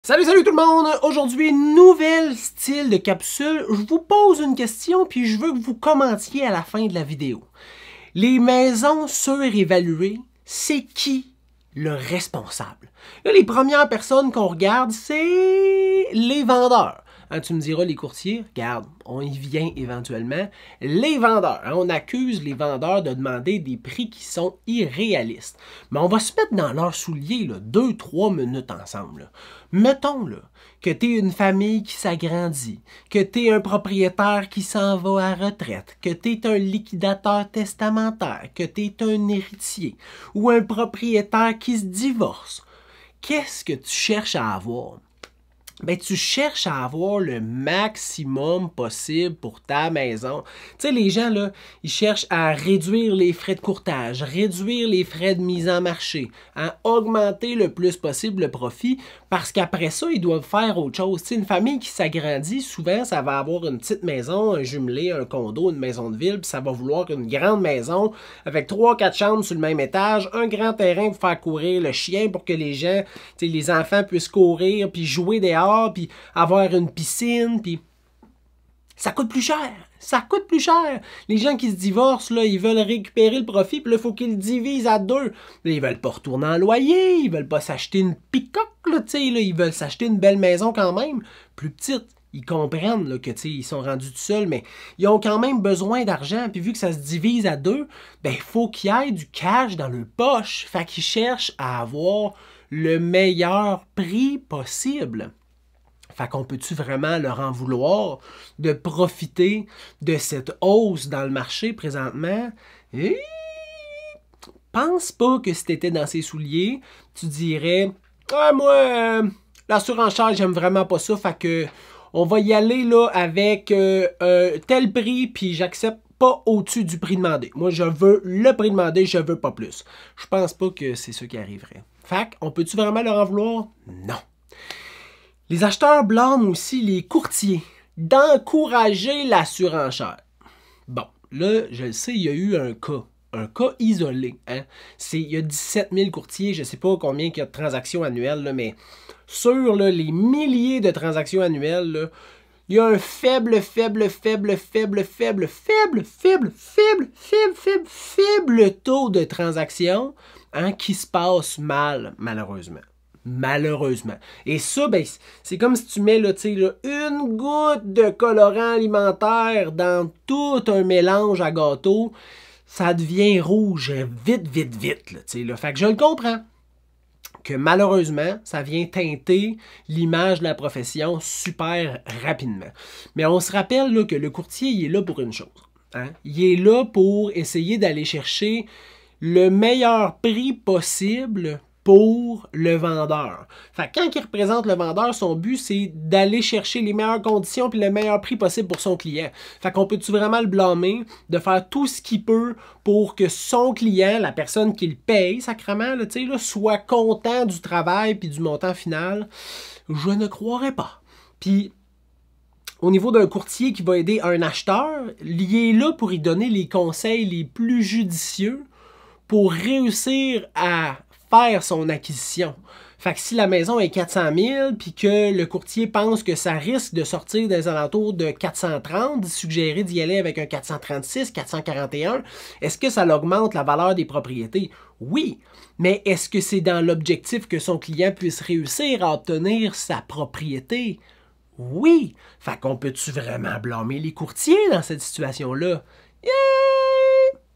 Salut tout le monde! Aujourd'hui, nouvel style de capsule. Je vous pose une question puis je veux que vous commentiez à la fin de la vidéo. Les maisons surévaluées, c'est qui le responsable? Là, les premières personnes qu'on regarde, c'est les vendeurs. Hein, tu me diras, les courtiers, regarde, on y vient éventuellement. Les vendeurs, hein, on accuse les vendeurs de demander des prix qui sont irréalistes. Mais on va se mettre dans leurs souliers 2-3 minutes ensemble. Là. Mettons là, que tu es une famille qui s'agrandit, que tu es un propriétaire qui s'en va à retraite, que tu es un liquidateur testamentaire, que tu es un héritier ou un propriétaire qui se divorce. Qu'est-ce que tu cherches à avoir? Ben, tu cherches à avoir le maximum possible pour ta maison. Tu sais, les gens, là, ils cherchent à réduire les frais de courtage, réduire les frais de mise en marché, à augmenter le plus possible le profit, parce qu'après ça, ils doivent faire autre chose. Tu sais, une famille qui s'agrandit, souvent, ça va avoir une petite maison, un jumelé, un condo, une maison de ville, puis ça va vouloir une grande maison avec 3-4 chambres sur le même étage, un grand terrain pour faire courir le chien pour que les gens, tu sais, les enfants puissent courir, puis jouer dehors, puis avoir une piscine, puis ça coûte plus cher. Ça coûte plus cher. Les gens qui se divorcent, là, ils veulent récupérer le profit, puis là, il faut qu'ils le divisent à deux. Là, ils veulent pas retourner en loyer, ils veulent pas s'acheter une pick-up, là, tu sais, là, ils veulent s'acheter une belle maison quand même, plus petite. Ils comprennent là, que ils sont rendus tout seuls, mais ils ont quand même besoin d'argent. Puis vu que ça se divise à deux, ben, il faut qu'il y ait du cash dans leur poche. Fait qu'ils cherchent à avoir le meilleur prix possible. Fait qu'on peut-tu vraiment leur en vouloir de profiter de cette hausse dans le marché présentement? Et pense pas que si tu étais dans ses souliers, tu dirais « Ah, moi, la surenchère, j'aime vraiment pas ça, fait que on va y aller là avec tel prix, puis j'accepte pas au-dessus du prix demandé. Moi, je veux le prix demandé, je veux pas plus. » Je pense pas que c'est ça qui arriverait. Fait qu'on peut-tu vraiment leur en vouloir? Non. Les acheteurs blâment aussi les courtiers d'encourager la surenchère. Bon, là, je le sais, il y a eu un cas isolé. Hein? Il y a 17 000 courtiers, je ne sais pas combien il y a de transactions annuelles, là, mais sur là, les milliers de transactions annuelles, là, il y a un faible taux de transactions hein, qui se passe mal, malheureusement. Malheureusement. Et ça, ben, c'est comme si tu mets là, une goutte de colorant alimentaire dans tout un mélange à gâteau, ça devient rouge vite. Là, Fait que je le comprends. Que malheureusement, ça vient teinter l'image de la profession super rapidement. Mais on se rappelle là, que le courtier, il est là pour une chose. Hein? Il est là pour essayer d'aller chercher le meilleur prix possible pour le vendeur. Fait que quand il représente le vendeur, son but, c'est d'aller chercher les meilleures conditions puis le meilleur prix possible pour son client. Fait qu'on peut-tu vraiment le blâmer de faire tout ce qu'il peut pour que son client, la personne qui le paye, sacrément, là, soit content du travail puis du montant final? Je ne croirais pas. Puis, au niveau d'un courtier qui va aider un acheteur, il est là pour lui donner les conseils les plus judicieux pour réussir à faire son acquisition. Fait que si la maison est 400 000 puis que le courtier pense que ça risque de sortir des alentours de 430, suggérer d'y aller avec un 436, 441, est-ce que ça augmente la valeur des propriétés? Oui, mais est-ce que c'est dans l'objectif que son client puisse réussir à obtenir sa propriété? Oui. Fait qu'on peut-tu vraiment blâmer les courtiers dans cette situation-là?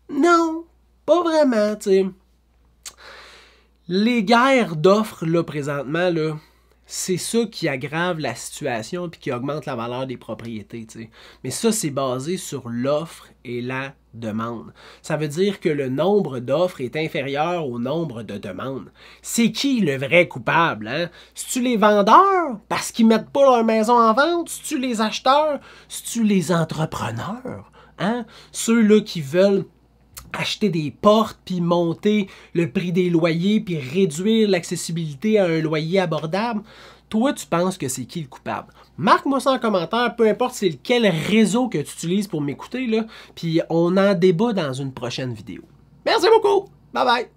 Non, pas vraiment, tu sais. Les guerres d'offres, là, présentement, là, c'est ça qui aggrave la situation et qui augmente la valeur des propriétés, tu sais. Mais ça, c'est basé sur l'offre et la demande. Ça veut dire que le nombre d'offres est inférieur au nombre de demandes. C'est qui le vrai coupable, hein? C'est-tu les vendeurs parce qu'ils mettent pas leur maison en vente? C'est-tu les acheteurs? C'est-tu les entrepreneurs? Hein? Ceux-là qui veulent acheter des portes, puis monter le prix des loyers, puis réduire l'accessibilité à un loyer abordable. Toi, tu penses que c'est qui le coupable? Marque-moi ça en commentaire, peu importe c'est quel réseau que tu utilises pour m'écouter, là, puis on en débat dans une prochaine vidéo. Merci beaucoup! Bye bye!